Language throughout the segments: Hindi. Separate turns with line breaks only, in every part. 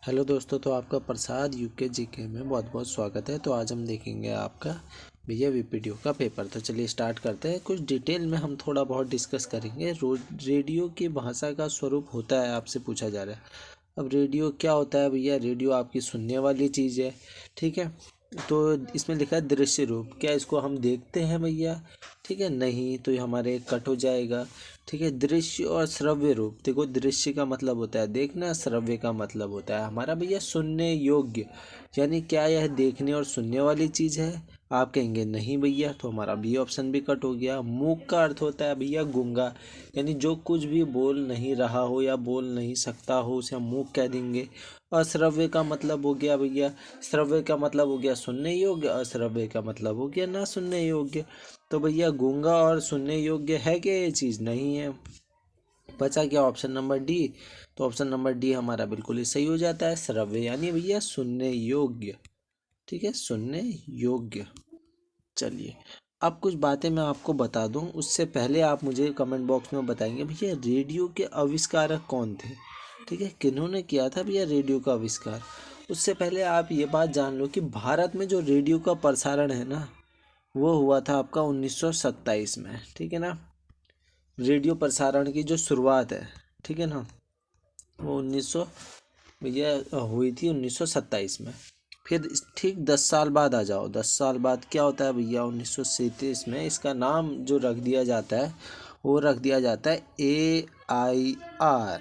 हेलो दोस्तों, तो आपका प्रसाद यूके जीके में बहुत बहुत स्वागत है। तो आज हम देखेंगे आपका भैया वीपीडीओ का पेपर। तो चलिए स्टार्ट करते हैं। कुछ डिटेल में हम थोड़ा बहुत डिस्कस करेंगे। रेडियो की भाषा का स्वरूप होता है, आपसे पूछा जा रहा है। अब रेडियो क्या होता है भैया? रेडियो आपकी सुनने वाली चीज़ है, ठीक है। तो इसमें लिखा है दृश्य रूप। क्या इसको हम देखते हैं भैया? ठीक है, नहीं तो ये हमारे कट हो जाएगा। ठीक है, दृश्य और श्रव्य रूप। देखो, दृश्य का मतलब होता है देखना, श्रव्य का मतलब होता है हमारा भैया सुनने योग्य। यानी क्या यह देखने और सुनने वाली चीज़ है? आप कहेंगे नहीं भैया, तो हमारा बी ऑप्शन भी कट हो गया। मूक का अर्थ होता है भैया गूंगा, यानी जो कुछ भी बोल नहीं रहा हो या बोल नहीं सकता हो उसे हम मूक कह देंगे। अश्रव्य का मतलब हो गया भैया, श्रव्य का मतलब हो गया सुनने योग्य, अश्रव्य का मतलब हो गया ना सुनने योग्य। तो भैया गूंगा और सुनने योग्य है क्या? ये चीज़ नहीं है। बचा क्या? Option number D. तो ऑप्शन नंबर डी हमारा बिल्कुल ही सही हो जाता है, श्रव्य यानी भैया सुनने योग्य। ठीक है, सुनने योग्य। चलिए, अब कुछ बातें मैं आपको बता दूं, उससे पहले आप मुझे कमेंट बॉक्स में बताएंगे भैया रेडियो के आविष्कारक कौन थे। ठीक है, किन्होंने किया था भैया रेडियो का आविष्कार? उससे पहले आप ये बात जान लो कि भारत में जो रेडियो का प्रसारण है ना, वो हुआ था आपका 1927 में। ठीक है ना, रेडियो प्रसारण की जो शुरुआत है, ठीक है ना, वो 1900 भैया हुई थी 1927 में। फिर ठीक 10 साल बाद आ जाओ। 10 साल बाद क्या होता है भैया? 1937 में इसका नाम जो रख दिया जाता है वो रख दिया जाता है AIR।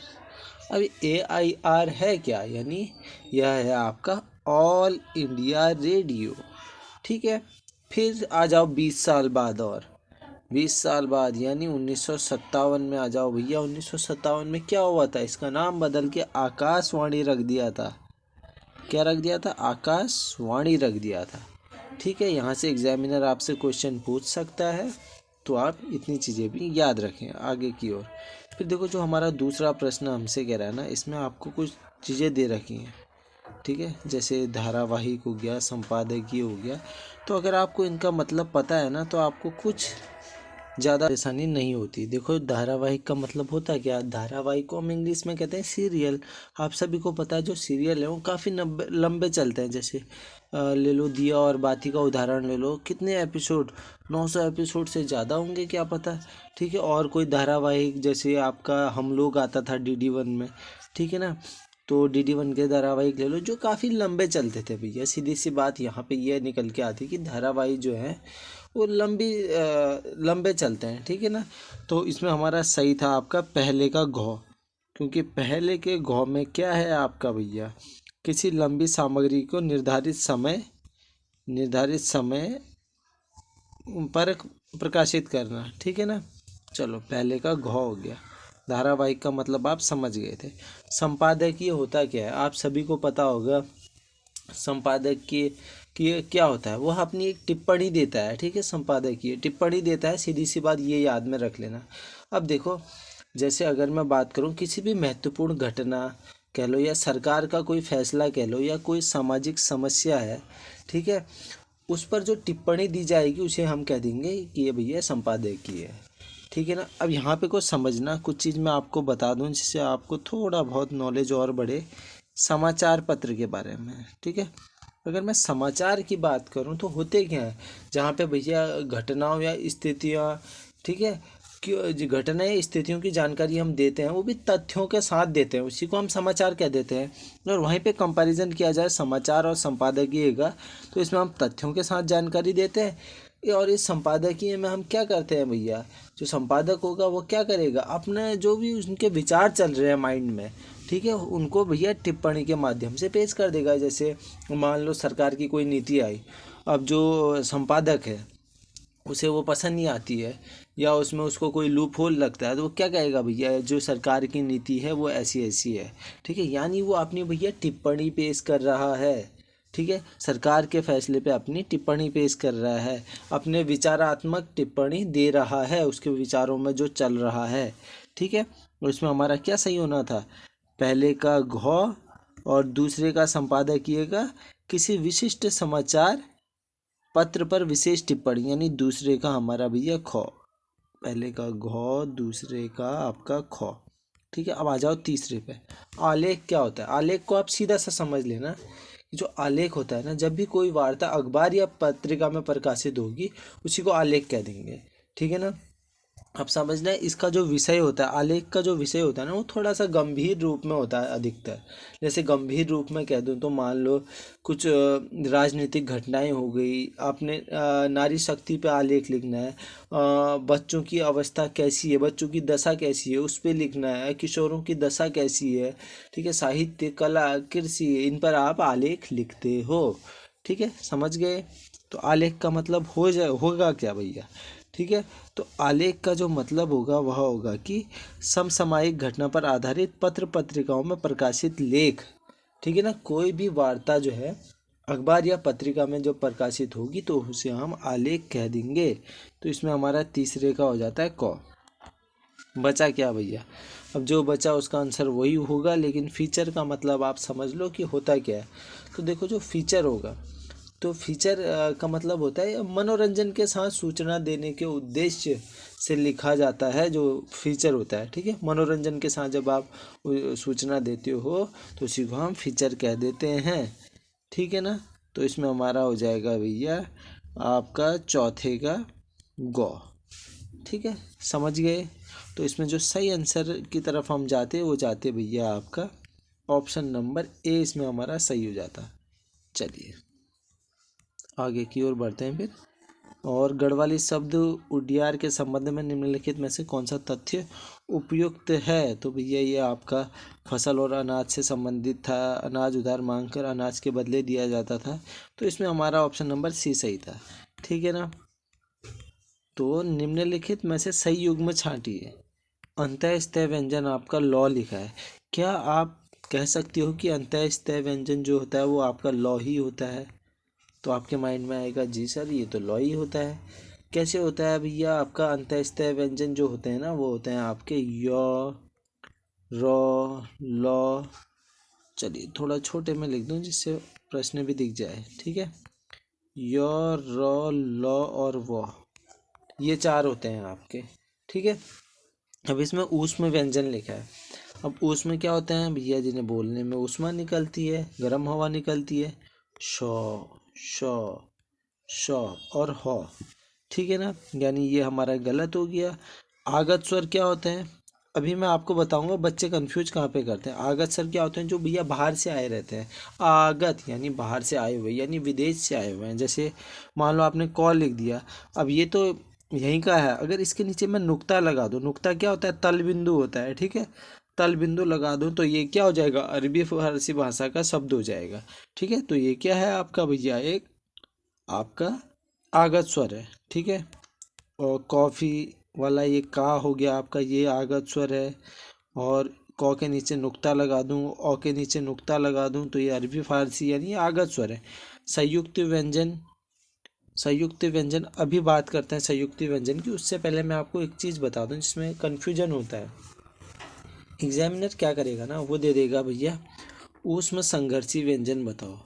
अब AIR है क्या? यानी यह है आपका ऑल इंडिया रेडियो। ठीक है, फिर आ जाओ 20 साल बाद, और 20 साल बाद यानी 1957 में आ जाओ भैया। 1957 में क्या हुआ था? इसका नाम बदल के आकाशवाणी रख दिया था। क्या रख दिया था? आकाशवाणी रख दिया था। ठीक है, यहाँ से एग्जामिनर आपसे क्वेश्चन पूछ सकता है, तो आप इतनी चीज़ें भी याद रखें आगे की ओर। फिर देखो, जो हमारा दूसरा प्रश्न हमसे कह रहा है ना, इसमें आपको कुछ चीज़ें दे रखी हैं। ठीक है, जैसे धारावाहिक हो गया, संपादकीय हो गया। तो अगर आपको इनका मतलब पता है ना, तो आपको कुछ ज़्यादा परेशानी नहीं होती। देखो, धारावाहिक का मतलब होता है क्या? धारावाहिक को हम इंग्लिश में कहते हैं सीरियल। आप सभी को पता है जो सीरियल है वो काफ़ी लंबे चलते हैं। जैसे ले लो दिया और बाती का उदाहरण ले लो, कितने एपिसोड? 900 एपिसोड से ज़्यादा होंगे, क्या पता। ठीक है, और कोई धारावाहिक जैसे आपका हम लोग आता था DD1 में, ठीक है ना, तो DD1 के धारावाहिक ले लो जो काफ़ी लंबे चलते थे भैया। सीधी सी बात यहाँ पे ये निकल के आती कि धारावाहिक जो है वो लंबे चलते हैं। ठीक है ना, तो इसमें हमारा सही था आपका पहले का घौ। क्योंकि पहले के घौ में क्या है आपका भैया? किसी लंबी सामग्री को निर्धारित समय पर प्रकाशित करना। ठीक है ना, चलो पहले का घौ हो गया। धारावाहिक का मतलब आप समझ गए थे। संपादकीय होता क्या है? आप सभी को पता होगा। संपादक की क्या होता है? वह अपनी एक टिप्पणी देता है। ठीक है, संपादकीय टिप्पणी देता है, सीधी सी बात ये याद में रख लेना। अब देखो, जैसे अगर मैं बात करूं किसी भी महत्वपूर्ण घटना कह लो, या सरकार का कोई फैसला कह लो, या कोई सामाजिक समस्या है, ठीक है, उस पर जो टिप्पणी दी जाएगी उसे हम कह देंगे कि ये भैया संपादकीय है। ठीक है ना, अब यहाँ पे कुछ समझना, कुछ चीज़ मैं आपको बता दूं जिससे आपको थोड़ा बहुत नॉलेज और बढ़े समाचार पत्र के बारे में। ठीक है, अगर मैं समाचार की बात करूं तो होते क्या है? जहाँ पे भैया घटनाओं या स्थितियाँ, ठीक है, जो घटना या स्थितियों की जानकारी हम देते हैं वो भी तथ्यों के साथ देते हैं, उसी को हम समाचार कह देते हैं। और वहीं पे कंपैरिजन किया जाए समाचार और संपादकीय का, तो इसमें हम तथ्यों के साथ जानकारी देते हैं। और इस संपादकीय में हम क्या करते हैं भैया? जो संपादक होगा वो क्या करेगा? अपने जो भी उनके विचार चल रहे हैं माइंड में, ठीक है, उनको भैया टिप्पणी के माध्यम से पेश कर देगा। जैसे मान लो सरकार की कोई नीति आई, अब जो संपादक है उसे वो पसंद नहीं आती है, या उसमें उसको कोई लूप होल लगता है, तो वो क्या कहेगा? भैया जो सरकार की नीति है वो ऐसी ऐसी है। ठीक है, यानी वो अपनी भैया टिप्पणी पेश कर रहा है। ठीक है, सरकार के फैसले पे अपनी टिप्पणी पेश कर रहा है, अपने विचारात्मक टिप्पणी दे रहा है उसके विचारों में जो चल रहा है। ठीक है, उसमें हमारा क्या सही होना था? पहले का घौ और दूसरे का संपादकीय का किसी विशिष्ट समाचार पत्र पर विशेष टिप्पणी, यानी दूसरे का हमारा भैया खौ। पहले का घौ, दूसरे का आपका खौ। ठीक है, अब आ जाओ तीसरे पे। आलेख क्या होता है? आलेख को आप सीधा सा समझ लेना कि जो आलेख होता है ना, जब भी कोई वार्ता अखबार या पत्रिका में प्रकाशित होगी उसी को आलेख कह देंगे। ठीक है ना। अब समझना है, इसका जो विषय होता है, आलेख का जो विषय होता है ना, वो थोड़ा सा गंभीर रूप में होता है अधिकतर। जैसे गंभीर रूप में कह दूँ तो मान लो कुछ राजनीतिक घटनाएं हो गई, आपने नारी शक्ति पे आलेख लिखना है, बच्चों की अवस्था कैसी है, बच्चों की दशा कैसी है उस पर लिखना है, किशोरों की दशा कैसी है, ठीक है, साहित्य कला कृषि, इन पर आप आलेख लिखते हो। ठीक है, समझ गए। तो आलेख का मतलब होगा क्या भैया? ठीक है, तो आलेख का जो मतलब होगा वह होगा कि समसामयिक घटना पर आधारित पत्र पत्रिकाओं में प्रकाशित लेख। ठीक है ना, कोई भी वार्ता जो है अखबार या पत्रिका में जो प्रकाशित होगी तो उसे हम आलेख कह देंगे। तो इसमें हमारा तीसरे का हो जाता है क। बचा क्या भैया? अब जो बचा उसका आंसर वही होगा, लेकिन फीचर का मतलब आप समझ लो कि होता क्या है। तो देखो, जो फीचर होगा, तो फीचर का मतलब होता है मनोरंजन के साथ सूचना देने के उद्देश्य से लिखा जाता है, जो फीचर होता है। ठीक है, मनोरंजन के साथ जब आप सूचना देते हो तो उसी को हम फीचर कह देते हैं। ठीक है ना। तो इसमें हमारा हो जाएगा भैया आपका चौथे का गौ। ठीक है, समझ गए। तो इसमें जो सही आंसर की तरफ हम जाते वो जाते भैया आपका ऑप्शन नंबर ए, इसमें हमारा सही हो जाता। चलिए आगे की ओर बढ़ते हैं फिर। और गढ़वाली शब्द उडियार के संबंध में निम्नलिखित में से कौन सा तथ्य उपयुक्त है? तो भैया ये आपका फसल और अनाज से संबंधित था। अनाज उधार मांगकर अनाज के बदले दिया जाता था, तो इसमें हमारा ऑप्शन नंबर सी सही था। ठीक है ना। तो निम्नलिखित में से सही युग्म छांटिए। अंतःस्थय व्यंजन आपका लॉ लिखा है। क्या आप कह सकते हो कि अंतःस्थय व्यंजन जो होता है वो आपका लॉ ही होता है? तो आपके माइंड में आएगा जी सर ये तो लॉ ही होता है। कैसे होता है भैया? आपका अंतःस्थय व्यंजन जो होते हैं ना वो होते हैं आपके य, र, लॉ। चलिए थोड़ा छोटे में लिख दूं जिससे प्रश्न भी दिख जाए। ठीक है, य, र, ल और व, ये चार होते हैं आपके। ठीक है, अब इसमें ऊष्म व्यंजन लिखा है। अब ऊष्म क्या होते हैं भैया? जिन्हें बोलने में ऊष्मा निकलती है, गर्म हवा निकलती है। श, श, श और ह। ठीक है ना, यानी ये हमारा गलत हो गया। आगत स्वर क्या होते हैं? अभी मैं आपको बताऊंगा, बच्चे कंफ्यूज कहाँ पे करते हैं। आगत स्वर क्या होते हैं? जो भैया बाहर से आए रहते हैं। आगत यानी बाहर से आए हुए, यानी विदेश से आए हुए हैं। जैसे मान लो आपने कॉल लिख दिया, अब ये तो यहीं का है, अगर इसके नीचे मैं नुक्ता लगा दूं, नुक्ता क्या होता है? तल बिंदु होता है। ठीक है, तल बिंदु लगा दूं तो ये क्या हो जाएगा? अरबी फारसी भाषा का शब्द हो जाएगा। ठीक है, तो ये क्या है आपका भैया? एक आपका आगत स्वर है। ठीक है, और कॉफ़ी वाला ये का हो गया आपका, ये आगत स्वर है। और कौ के नीचे नुक्ता लगा दूं, औ के नीचे नुक्ता लगा दूं तो ये अरबी फारसी यानी ये आगत स्वर है। संयुक्त व्यंजन, संयुक्त व्यंजन अभी बात करते हैं संयुक्त व्यंजन की। उससे पहले मैं आपको एक चीज़ बता दूं जिसमें कन्फ्यूजन होता है। एग्जामिनर क्या करेगा ना, वो दे देगा भैया ऊष्म संघर्षी व्यंजन बताओ।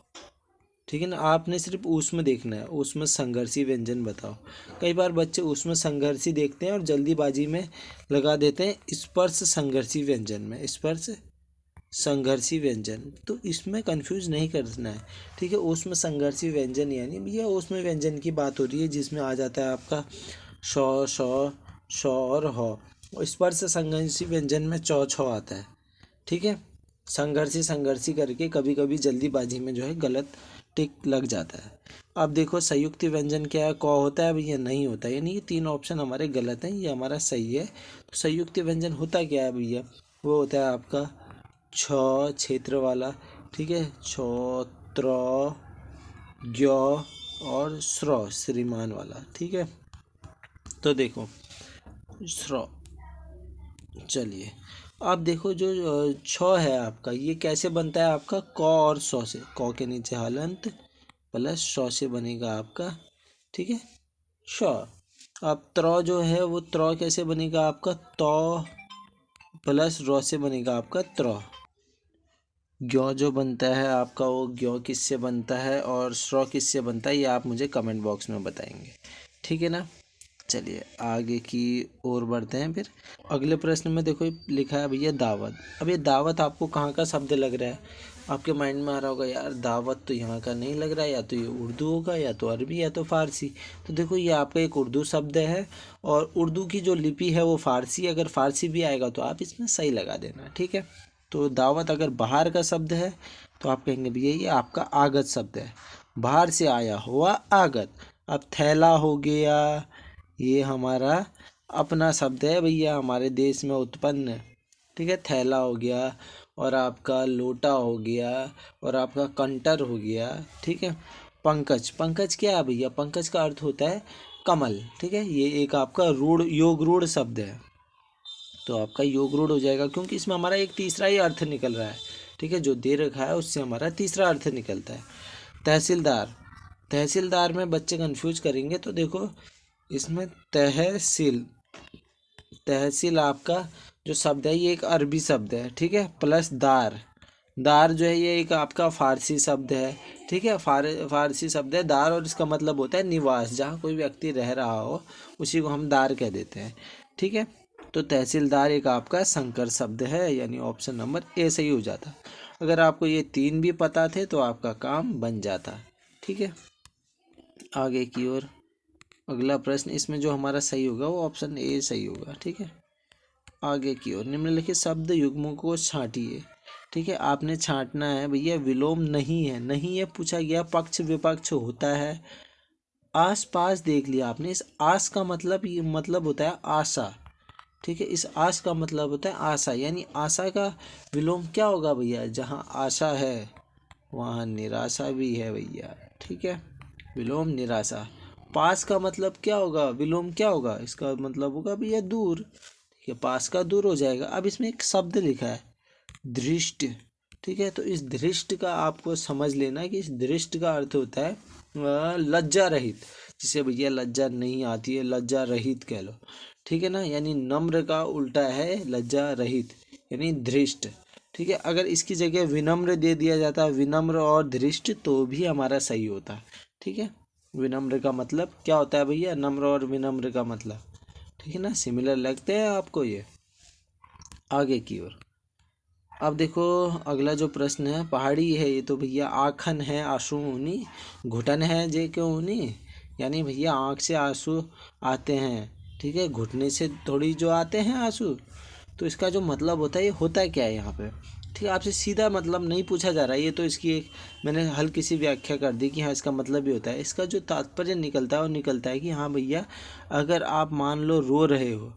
ठीक है ना, आपने सिर्फ ऊष्म देखना है, ऊष्म संघर्षी व्यंजन बताओ। कई बार बच्चे ऊष्म संघर्षी देखते हैं और जल्दीबाजी में लगा देते हैं स्पर्श संघर्षी व्यंजन में, स्पर्श संघर्षी व्यंजन। तो इसमें कंफ्यूज नहीं करना है। ठीक है, ऊष्म संघर्षी व्यंजन यानी भैया ऊष्म व्यंजन की बात हो रही है जिसमें आ जाता है आपका श, श और ह। स्पर्श संघर्षी व्यंजन में चौ छ आता है। ठीक है, संघर्षी करके कभी कभी जल्दीबाजी में जो है गलत टिक लग जाता है। अब देखो संयुक्त व्यंजन क्या है? क होता है भैया? नहीं होता है, यानी ये तीन ऑप्शन हमारे गलत हैं, ये हमारा सही है। तो संयुक्त व्यंजन होता क्या है भैया? वो होता है आपका छ क्षेत्र वाला। ठीक है, छ, त्र, ज्ञ और श्र श्रीमान वाला। ठीक है, तो देखो श्र, चलिए अब देखो जो छ है आपका, ये कैसे बनता है आपका? क और सौ से, क के नीचे हलंत प्लस सौ से बनेगा आपका। ठीक है, श। अब त्र जो है वो त्र कैसे बनेगा आपका? तौ प्लस रौ से बनेगा आपका त्र। ज्ञ जो बनता है आपका वो ज्ञ किससे बनता है और श्र किससे बनता है, ये आप मुझे कमेंट बॉक्स में बताएंगे। ठीक है ना। चलिए आगे की ओर बढ़ते हैं। फिर अगले प्रश्न में देखो लिखा है भैया दावत। अब ये दावत आपको कहाँ का शब्द लग रहा है? आपके माइंड में आ रहा होगा यार दावत तो यहाँ का नहीं लग रहा है, या तो ये उर्दू होगा या तो अरबी या तो फ़ारसी। तो देखो ये आपका एक उर्दू शब्द है और उर्दू की जो लिपि है वो फ़ारसी। अगर फ़ारसी भी आएगा तो आप इसमें सही लगा देना, ठीक है। तो दावत अगर बाहर का शब्द है तो आप कहेंगे भैया ये आपका आगत शब्द है, बाहर से आया हुआ आगत। अब थैला हो गया, ये हमारा अपना शब्द है भैया, हमारे देश में उत्पन्न, ठीक है। थैला हो गया और आपका लोटा हो गया और आपका कंटर हो गया, ठीक है। पंकज, पंकज क्या है भैया? पंकज का अर्थ होता है कमल, ठीक है। ये एक आपका रूढ़ योग रूढ़ शब्द है, तो आपका योग रूढ़ हो जाएगा क्योंकि इसमें हमारा एक तीसरा ही अर्थ निकल रहा है, ठीक है। जो दे रखा है उससे हमारा तीसरा अर्थ निकलता है। तहसीलदार, तहसीलदार में बच्चे कंफ्यूज करेंगे तो देखो इसमें तहसील, तहसील आपका जो शब्द है ये एक अरबी शब्द है, ठीक है। प्लस दार, दार जो है ये एक आपका फारसी शब्द है, ठीक है। फारसी शब्द है दार और इसका मतलब होता है निवास, जहाँ कोई व्यक्ति रह रहा हो उसी को हम दार कह देते हैं, ठीक है। तो तहसीलदार एक आपका संकर शब्द है, यानी ऑप्शन नंबर ए सही हो जाता। अगर आपको ये तीन भी पता थे तो आपका काम बन जाता, ठीक है। आगे की ओर अगला प्रश्न, इसमें जो हमारा सही होगा वो ऑप्शन ए सही होगा, ठीक है। आगे की ओर निम्नलिखित शब्द युग्मों को छांटिए, ठीक है। आपने छांटना है भैया, विलोम नहीं है, नहीं है पूछा गया, पक्ष विपक्ष होता है। आस पास देख लिया आपने, इस आस का मतलब ये मतलब होता है आशा, ठीक है। इस आस का मतलब होता है आशा, यानी आशा का विलोम क्या होगा भैया? जहाँ आशा है वहाँ निराशा भी है भैया, ठीक है। विलोम निराशा। पास का मतलब क्या होगा? विलोम क्या होगा? इसका मतलब होगा भैया दूर, ठीक है। पास का दूर हो जाएगा। अब इसमें एक शब्द लिखा है दृष्ट, ठीक है। तो इस दृष्ट का आपको समझ लेना कि इस दृष्ट का अर्थ होता है लज्जा रहित, जिसे भैया लज्जा नहीं आती है लज्जा रहित कह लो, ठीक है ना। यानी नम्र का उल्टा है लज्जा रहित, यानी धृष्ट, ठीक है। अगर इसकी जगह विनम्र दे दिया जाता विनम्र और धृष्ट तो भी हमारा सही होता, ठीक है। विनम्र का मतलब क्या होता है भैया? नम्र और विनम्र का मतलब, ठीक है ना। सिमिलर लगते हैं आपको ये। आगे की ओर अब देखो अगला जो प्रश्न है पहाड़ी है ये तो भैया आखन है आंसू ऊनी, घुटन है जे क्यों ऊनी, यानी भैया आँख से आंसू आते हैं, ठीक है। घुटने से थोड़ी जो आते हैं आंसू, तो इसका जो मतलब होता है ये होता क्या है यहाँ पे, ठीक है। आपसे सीधा मतलब नहीं पूछा जा रहा है, ये तो इसकी एक मैंने हल्की सी व्याख्या कर दी कि हाँ इसका मतलब भी होता है। इसका जो तात्पर्य निकलता है वो निकलता है कि हाँ भैया अगर आप मान लो रो रहे हो,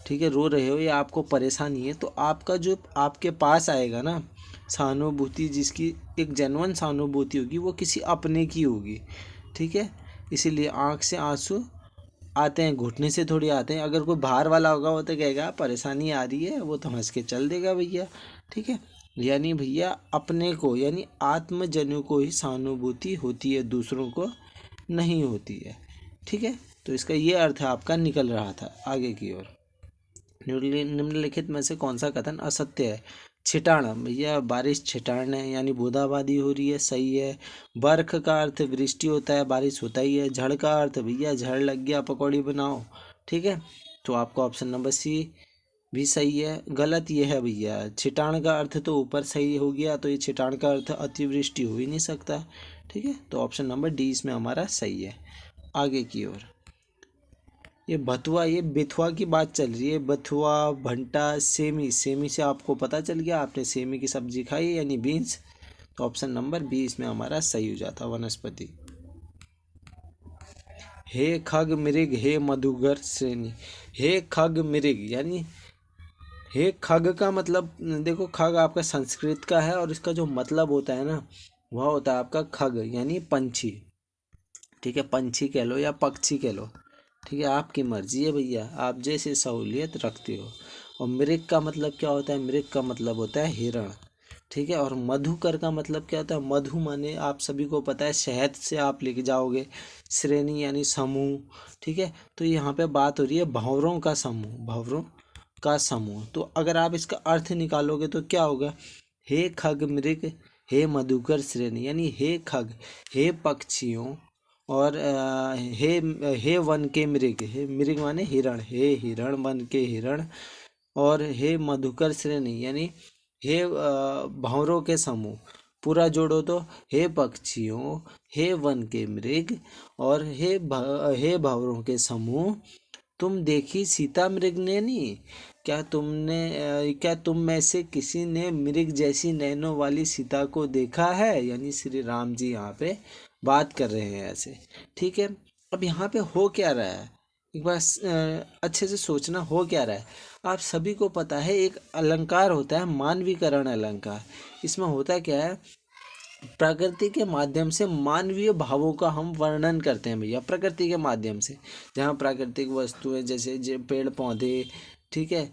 ठीक है, रो रहे हो या आपको परेशानी है तो आपका जो आपके पास आएगा ना सहानुभूति, जिसकी एक जेन्युइन सहानुभूति होगी वो किसी अपने की होगी, ठीक है। इसीलिए आँख से आंसू आते हैं, घुटने से थोड़ी आते हैं। अगर कोई बाहर वाला होगा वो तो कहेगा परेशानी आ रही है, वो तो हंस के चल देगा भैया, ठीक है। यानी भैया अपने को यानी आत्मजन्य को ही सहानुभूति होती है, दूसरों को नहीं होती है, ठीक है। तो इसका ये अर्थ आपका निकल रहा था। आगे की ओर निम्नलिखित में से कौन सा कथन असत्य है? छिटाण, भैया बारिश छिटाण है यानी बूंदाबांदी हो रही है, सही है। बर्ख का अर्थ वृष्टि होता है, बारिश होता ही है। झड़ का अर्थ भैया झड़ लग गया पकौड़ी बनाओ, ठीक है। तो आपका ऑप्शन नंबर सी भी सही है। गलत ये है भैया, छिटाण का अर्थ तो ऊपर सही हो गया, तो ये छिटाण का अर्थ अतिवृष्टि हो ही नहीं सकता, ठीक है। तो ऑप्शन नंबर डी इसमें हमारा सही है। आगे की ओर ये बथुआ, ये बेथुआ की बात चल रही है। बथुआ, भंटा, सेमी, सेमी से आपको पता चल गया आपने सेमी की सब्जी खाई है यानी बीन्स, तो ऑप्शन नंबर बी इसमें हमारा सही हो जाता वनस्पति। हे खग मृग हे मधुगर श्रेणी, हे खग मृग यानी हे खग का मतलब देखो खग आपका संस्कृत का है और इसका जो मतलब होता है ना वह होता है आपका खग यानी पंछी, ठीक है। पंछी कह लो या पक्षी कह लो, ठीक है, आपकी मर्जी है भैया, आप जैसे सहूलियत रखते हो। और मृग का मतलब क्या होता है? मृग का मतलब होता है हिरण, ठीक है। और मधुकर का मतलब क्या होता है? मधु माने आप सभी को पता है शहद से आप लेके जाओगे। श्रेणी यानी समूह, ठीक है। तो यहाँ पे बात हो रही है भंवरों का समूह, भंवरों का समूह। तो अगर आप इसका अर्थ निकालोगे तो क्या होगा? हे खग मृग हे मधुकर श्रेणी, यानी हे खग हे पक्षियों और हे वन के मृग, हे मृग माने हिरण, हे हिरण वन के हिरण, और हे मधुकर श्रेणी यानी हे भंवरों के समूह, पूरा जोड़ो तो हे पक्षियों, हे वन के मृग, और हे भंवरों के समूह, तुम देखी सीता मृग नैनी, क्या तुम में से किसी ने मृग जैसी नैनों वाली सीता को देखा है। यानी श्री राम जी यहाँ पे बात कर रहे हैं ऐसे। ठीक है, अब यहाँ पे हो क्या रहा है, एक बार अच्छे से सोचना हो क्या रहा है। आप सभी को पता है एक अलंकार होता है मानवीकरण अलंकार। इसमें होता क्या है, प्रकृति के माध्यम से मानवीय भावों का हम वर्णन करते हैं भैया, प्रकृति के माध्यम से। जहाँ प्राकृतिक वस्तुएं जैसे पेड़ पौधे, ठीक है,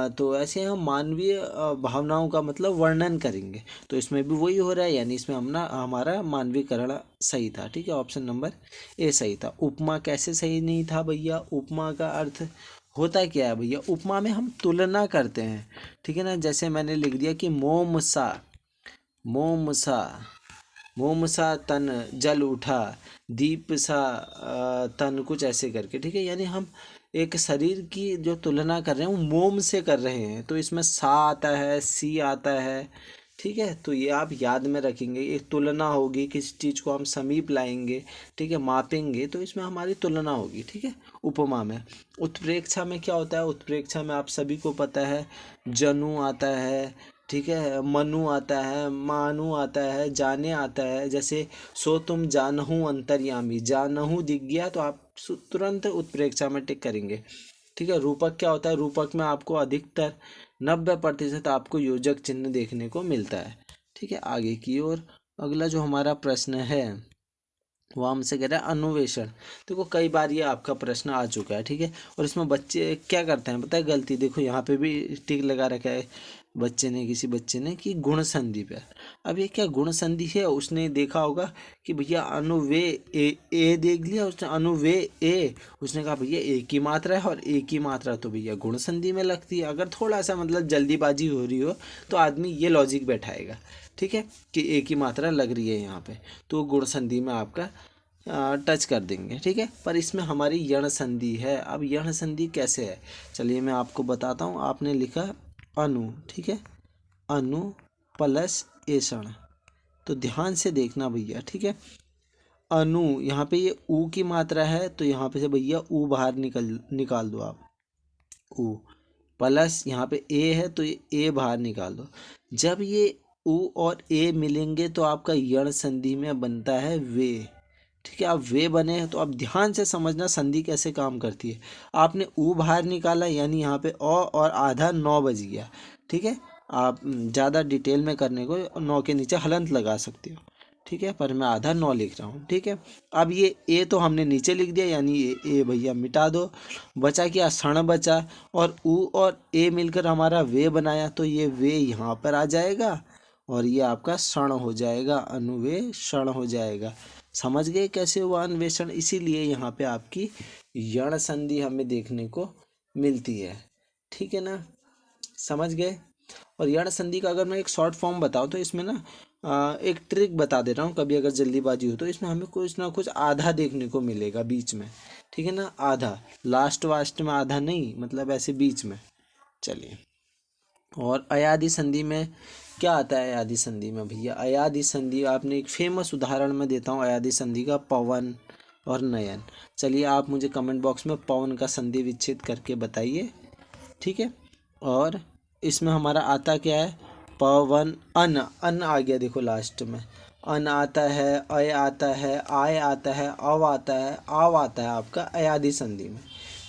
तो ऐसे हम मानवीय भावनाओं का मतलब वर्णन करेंगे। तो इसमें भी वही हो रहा है, यानी इसमें हमारा मानवीकरण सही था। ठीक है, ऑप्शन नंबर ए सही था। उपमा कैसे सही नहीं था भैया, उपमा का अर्थ होता क्या है भैया, उपमा में हम तुलना करते हैं। ठीक है ना, जैसे मैंने लिख दिया कि मोम सा मोम सा तन जल उठा, दीप सा तन, कुछ ऐसे करके। ठीक है, यानी हम एक शरीर की जो तुलना कर रहे हैं वो मोम से कर रहे हैं। तो इसमें सा आता है, सी आता है। ठीक है, तो ये आप याद में रखेंगे। एक तुलना होगी, किसी चीज़ को हम समीप लाएंगे, ठीक है, मापेंगे, तो इसमें हमारी तुलना होगी। ठीक है, उपमा में। उत्प्रेक्षा में क्या होता है, उत्प्रेक्षा में आप सभी को पता है जनु आता है, ठीक है, मनु आता है, मानु आता है, जाने आता है। जैसे सो तुम जानहु अंतर्यामी, जानहु दिख गया तो आप तुरंत उत्प्रेक्षा में टिक करेंगे। ठीक है, रूपक क्या होता है, रूपक में आपको अधिकतर 90% आपको योजक चिन्ह देखने को मिलता है। ठीक है, आगे की ओर अगला जो हमारा प्रश्न है वो हमसे कह रहा है अन्वेषण। देखो कई बार ये आपका प्रश्न आ चुका है। ठीक है, और इसमें बच्चे क्या करते हैं पता है, गलती। देखो यहाँ पे भी टिक लगा रखा है किसी बच्चे ने कि गुण संधि पे। अब ये क्या गुण संधि है, उसने देखा होगा कि भैया अनुवे ए देख लिया उसने, अनुवे ए, उसने कहा भैया ए की मात्रा है, और ए की मात्रा तो भैया गुण संधि में लगती है। अगर थोड़ा सा मतलब जल्दीबाजी हो रही हो तो आदमी ये लॉजिक बैठाएगा, ठीक है, कि ए की मात्रा लग रही है यहाँ पे, तो गुण संधि में आपका टच कर देंगे। ठीक है, पर इसमें हमारी यण संधि है। अब यण संधि कैसे है, चलिए मैं आपको बताता हूँ। आपने लिखा अनु, ठीक है, अनु प्लस एषण, तो ध्यान से देखना भैया। ठीक है, अनु यहाँ पे ये ऊ की मात्रा है, तो यहाँ पे से भैया ऊ बाहर निकाल दो आप, ऊ प्लस यहाँ पे ए है तो ये ए बाहर निकाल दो। जब ये ऊ और ए मिलेंगे तो आपका यण संधि में बनता है वे। ठीक है, अब वे बने हैं तो अब ध्यान से समझना संधि कैसे काम करती है। आपने ऊ बाहर निकाला यानी यहाँ पे अ और आधा 9 बज गया। ठीक है, आप ज़्यादा डिटेल में करने को 9 के नीचे हलंत लगा सकते हो। ठीक है, पर मैं आधा 9 लिख रहा हूँ। ठीक है, अब ये ए तो हमने नीचे लिख दिया, यानी ये ए भैया मिटा दो। बचा क्या, क्षण बचा, और ऊ और ए मिलकर हमारा वे बनाया, तो ये वे यहाँ पर आ जाएगा और ये आपका क्षण हो जाएगा, अनुवेषण हो जाएगा। समझ गए कैसे हुआ अन्वेषण, इसीलिए यहाँ पे आपकी यण संधि हमें देखने को मिलती है। ठीक है ना, समझ गए। और यण संधि का अगर मैं एक शॉर्ट फॉर्म बताऊँ तो इसमें ना एक ट्रिक बता दे रहा हूँ, कभी अगर जल्दीबाजी हो तो इसमें हमें कुछ ना कुछ आधा देखने को मिलेगा बीच में। ठीक है ना, आधा, लास्ट वास्ट में आधा नहीं, मतलब ऐसे बीच में। चलिए, और अयादि संधि में क्या आता है, अयादि संधि में भैया, अयादि संधि आपने एक फेमस उदाहरण में देता हूँ अयादि संधि का, पवन और नयन। चलिए आप मुझे कमेंट बॉक्स में पवन का संधि विच्छेद करके बताइए। ठीक है, और इसमें हमारा आता क्या है, पवन, अन आ गया, देखो लास्ट में अन आता है, अय आता है, आय आता है, अव आता है, आव आता है आपका अयादि संधि में।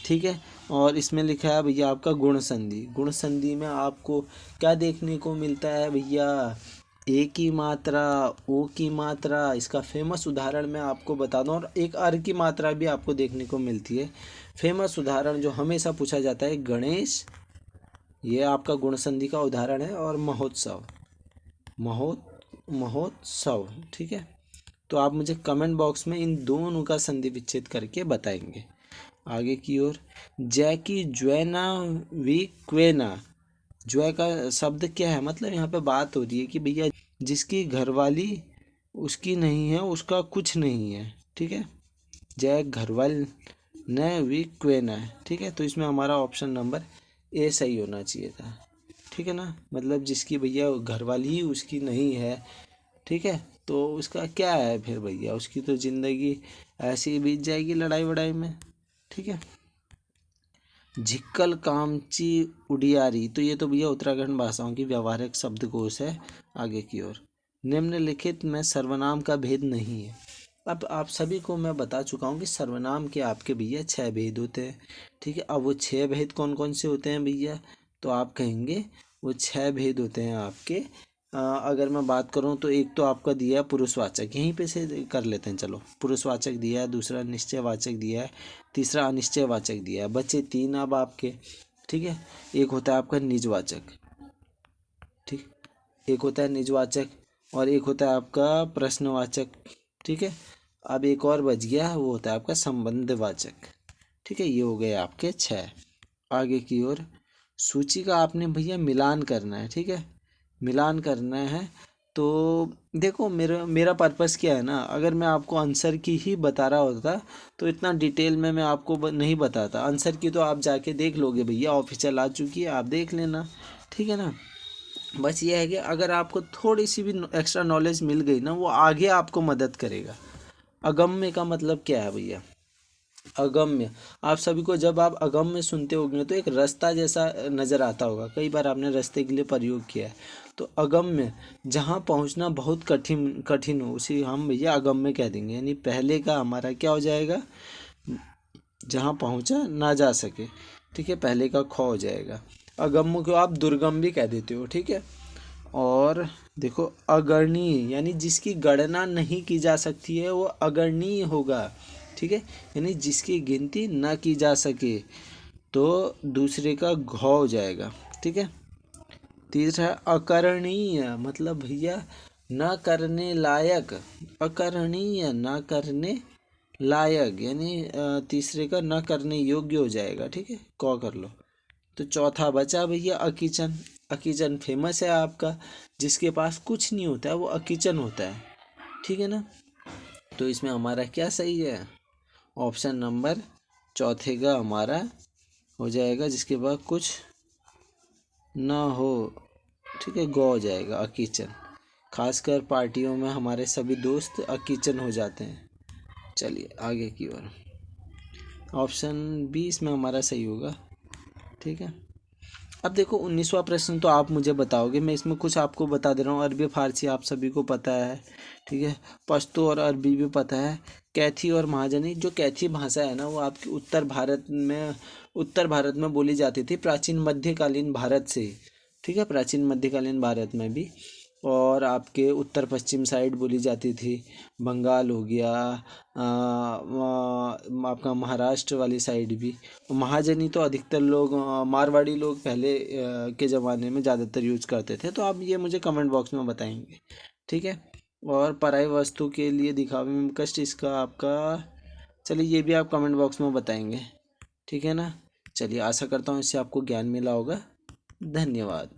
ठीक है, और इसमें लिखा है भैया आपका गुण संधि। गुण संधि में आपको क्या देखने को मिलता है भैया, ए की मात्रा, ओ की मात्रा। इसका फेमस उदाहरण मैं आपको बता दूं, और एक अर की मात्रा भी आपको देखने को मिलती है। फेमस उदाहरण जो हमेशा पूछा जाता है, गणेश, ये आपका गुण संधि का उदाहरण है, और महोत्सव, महोत्सव। ठीक है, तो आप मुझे कमेंट बॉक्स में इन दोनों का संधि विच्छेद करके बताएंगे। आगे की ओर, जय की ज्वैना वी क्वेना। ज्वै का शब्द क्या है, मतलब यहाँ पे बात हो रही है कि भैया जिसकी घरवाली उसकी नहीं है उसका कुछ नहीं है। ठीक है। जय घरवाल न वी क्वेन है, ठीक है। तो इसमें हमारा ऑप्शन नंबर ए सही होना चाहिए था, ठीक है ना। मतलब जिसकी भैया घरवाली ही उसकी नहीं है, ठीक है, तो उसका क्या है फिर भैया, उसकी तो ज़िंदगी ऐसे ही बीत जाएगी लड़ाई वड़ाई में, ठीक है। झिक्कल कामची उडियारी, तो ये तो भैया उत्तराखंड भाषाओं की व्यवहारिक शब्दकोश है। आगे की ओर, निम्नलिखित में सर्वनाम का भेद नहीं है। अब आप सभी को मैं बता चुका हूँ कि सर्वनाम के आपके भैया 6 भेद होते हैं, ठीक है। अब वो 6 भेद कौन कौन से होते हैं भैया, तो आप कहेंगे वो 6 भेद होते हैं आपके। अगर मैं बात करूं तो एक तो आपका दिया है पुरुषवाचक, यहीं पे से कर लेते हैं, चलो। पुरुषवाचक दिया है, दूसरा निश्चयवाचक दिया है, तीसरा अनिश्चयवाचक दिया है, बचे 3 अब आपके, ठीक है। एक होता है आपका निजवाचक, ठीक, एक होता है निजवाचक और एक होता है आपका प्रश्नवाचक, ठीक है। अब एक और बच गया, वो होता है आपका संबंधवाचक, ठीक है। ये हो गए आपके 6। आगे की ओर, सूची का आपने भैया मिलान करना है, ठीक है, मिलान करना है। तो देखो मेरा मेरा पर्पस क्या है ना, अगर मैं आपको आंसर की ही बता रहा होता तो इतना डिटेल में मैं आपको नहीं बताता। आंसर की तो आप जाके देख लोगे भैया, ऑफिशियल आ चुकी है, आप देख लेना, ठीक है ना। बस ये है कि अगर आपको थोड़ी सी भी एक्स्ट्रा नॉलेज मिल गई ना, वो आगे आपको मदद करेगा। अगम्य का मतलब क्या है भैया, अगम्य, आप सभी को जब आप अगम्य सुनते होंगे तो एक रास्ता जैसा नज़र आता होगा, कई बार आपने रास्ते के लिए प्रयोग किया है। तो अगम्य, जहाँ पहुँचना बहुत कठिन कठिन हो, उसी हम भैया अगम्य कह देंगे। यानी पहले का हमारा क्या हो जाएगा, जहाँ पहुँचा ना जा सके, ठीक है, पहले का ख हो जाएगा। अगम्य को आप दुर्गम भी कह देते हो, ठीक है। और देखो अगणनीय, यानी जिसकी गणना नहीं की जा सकती है वो अगणनीय होगा, ठीक है, यानी जिसकी गिनती ना की जा सके, तो दूसरे का घ हो जाएगा, ठीक है। तीसरा अकरणीय, मतलब भैया न करने लायक, अकरणीय न करने लायक, यानी तीसरे का न करने योग्य हो जाएगा, ठीक है, क कर लो। तो चौथा बचा भैया अकिचन। अकिचन फेमस है आपका, जिसके पास कुछ नहीं होता है वो अकिचन होता है, ठीक है ना। तो इसमें हमारा क्या सही है, ऑप्शन नंबर चौथे का हमारा हो जाएगा, जिसके पास कुछ ना हो, ठीक है, गो हो जाएगा अकिचन। खासकर पार्टियों में हमारे सभी दोस्त अकिचन हो जाते हैं। चलिए आगे की ओर, ऑप्शन 20 में हमारा सही होगा, ठीक है। अब देखो 19वां प्रश्न तो आप मुझे बताओगे, मैं इसमें कुछ आपको बता दे रहा हूँ। अरबी फारसी आप सभी को पता है, ठीक है, पश्तो और अरबी भी पता है। कैथी और महाजनी, जो कैथी भाषा है ना, वो आपकी उत्तर भारत में बोली जाती थी, प्राचीन मध्यकालीन भारत से, ठीक है, प्राचीन मध्यकालीन भारत में भी, और आपके उत्तर पश्चिम साइड बोली जाती थी। बंगाल हो गया, आपका महाराष्ट्र वाली साइड भी। महाजनी तो अधिकतर लोग मारवाड़ी लोग पहले के ज़माने में ज़्यादातर यूज करते थे, तो आप ये मुझे कमेंट बॉक्स में बताएंगे, ठीक है। और पराई वस्तु के लिए दिखावे में कष्ट, इसका आपका, चलिए ये भी आप कमेंट बॉक्स में बताएंगे, ठीक है ना। चलिए आशा करता हूँ इससे आपको ज्ञान मिला होगा। धन्यवाद।